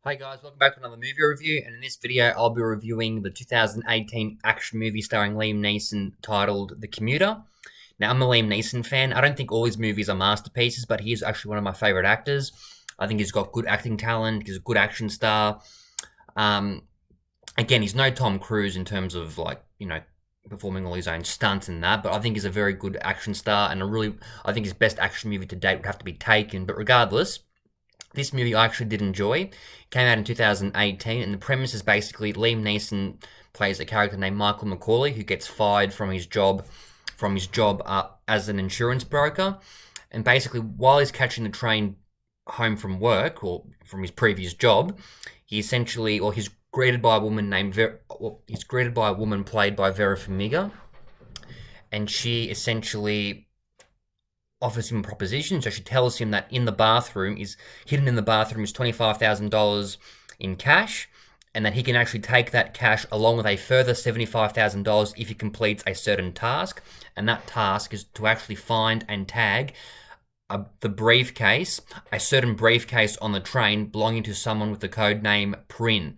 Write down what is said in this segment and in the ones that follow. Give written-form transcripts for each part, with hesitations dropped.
Hi guys, welcome back to another movie review, and in this video I'll be reviewing the 2018 action movie starring Liam Neeson titled The Commuter. Now, I'm a Liam Neeson fan. I don't think all his movies are masterpieces, but he is actually one of my favourite actors. I think he's got good acting talent, he's a good action star. Again, he's no Tom Cruise in terms of, performing all his own stunts and that, but I think he's a very good action star, and I think his best action movie to date would have to be Taken, but regardless, this movie I actually did enjoy. It came out in 2018, and the premise is basically Liam Neeson plays a character named Michael McCauley who gets fired from his job as an insurance broker. And basically, while he's catching the train home from work or from his previous job, he's greeted by a woman played by Vera Farmiga, and she essentially offers him a proposition. So she tells him that hidden in the bathroom is $25,000 in cash, and that he can actually take that cash along with a further $75,000 if he completes a certain task. And that task is to actually find and tag a certain briefcase on the train belonging to someone with the code name Prin.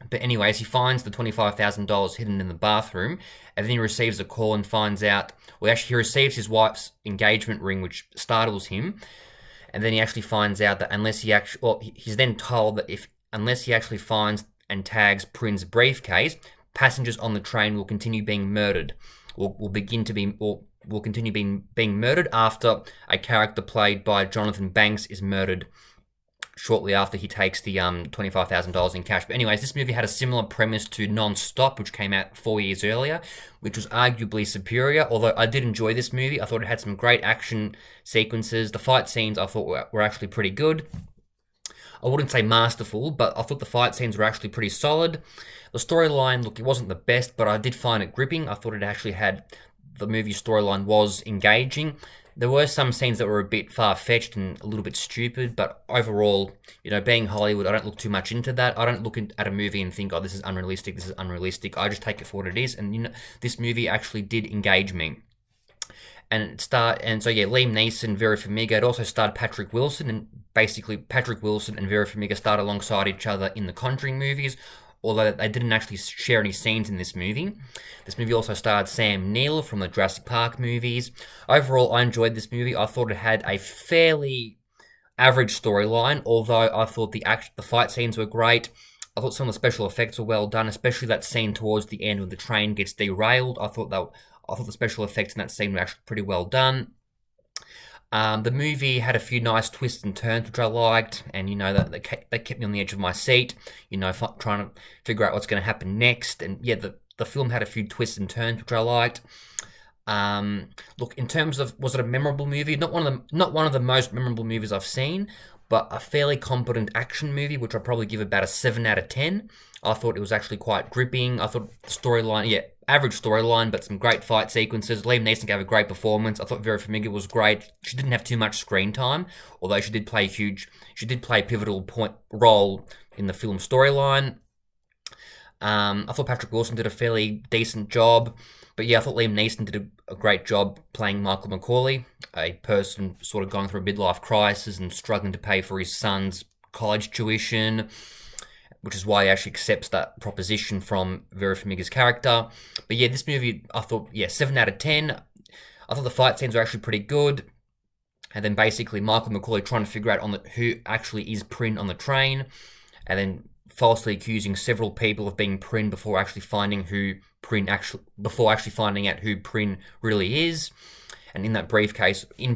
But anyways, he finds the $25,000 hidden in the bathroom, and then he receives a call and finds out, he receives his wife's engagement ring, which startles him. And then he actually finds out that he's then told that unless he actually finds and tags Prin's briefcase, passengers on the train will continue being murdered, will continue being murdered after a character played by Jonathan Banks is murdered shortly after he takes the $25,000 in cash. But anyways, this movie had a similar premise to Non-Stop, which came out 4 years earlier, which was arguably superior, although I did enjoy this movie. I thought it had some great action sequences. The fight scenes I thought were actually pretty good. I wouldn't say masterful, but I thought the fight scenes were actually pretty solid. The storyline, it wasn't the best, but I did find it gripping. I thought the movie storyline was engaging. There were some scenes that were a bit far-fetched and a little bit stupid, but overall, being Hollywood, I don't look too much into that. I don't look at a movie and think, oh, this is unrealistic. I just take it for what it is, and this movie actually did engage me. Liam Neeson, Vera Farmiga. It also starred Patrick Wilson, and basically Patrick Wilson and Vera Farmiga starred alongside each other in the Conjuring movies, although they didn't actually share any scenes in this movie. This movie also starred Sam Neill from the Jurassic Park movies. Overall, I enjoyed this movie. I thought it had a fairly average storyline, although I thought the fight scenes were great. I thought some of the special effects were well done, especially that scene towards the end when the train gets derailed. I thought the special effects in that scene were actually pretty well done. The movie had a few nice twists and turns, which I liked, and that they kept me on the edge of my seat, trying to figure out what's going to happen next. And yeah, the film had a few twists and turns, which I liked. In terms of, was it a memorable movie? Not one of the most memorable movies I've seen, but a fairly competent action movie, which I'll probably give about a 7 out of 10. I thought it was actually quite gripping. I thought the storyline, average storyline, but some great fight sequences. Liam Neeson gave a great performance. I thought Vera Farmiga was great. She didn't have too much screen time, although she did play a pivotal role in the film storyline. I thought Patrick Wilson did a fairly decent job. But yeah, I thought Liam Neeson did a great job playing Michael McCauley, a person sort of going through a midlife crisis and struggling to pay for his son's college tuition, which is why he actually accepts that proposition from Vera Farmiga's character. But yeah, this movie, I thought, 7 out of 10. I thought the fight scenes were actually pretty good. And then basically Michael McCauley trying to figure out who actually is Prin on the train, and then falsely accusing several people of being Prin before actually finding out who Prin really is. And in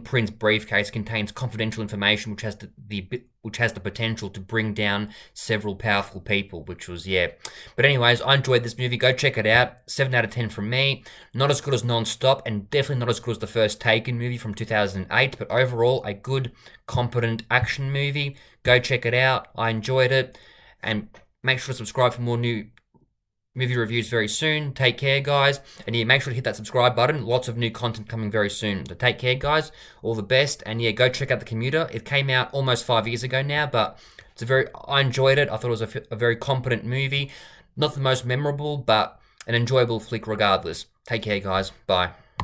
Prin's briefcase contains confidential information which has the potential to bring down several powerful people, which was, But anyways, I enjoyed this movie. Go check it out. 7 out of 10 from me. Not as good as Non-Stop, and definitely not as good as the first Taken movie from 2008, but overall a good, competent action movie. Go check it out. I enjoyed it. And make sure to subscribe for more new movie reviews very soon. Take care, guys. And make sure to hit that subscribe button. Lots of new content coming very soon. So take care, guys. All the best. And go check out The Commuter. It came out almost 5 years ago now, but I enjoyed it. I thought it was a very competent movie. Not the most memorable, but an enjoyable flick regardless. Take care, guys. Bye.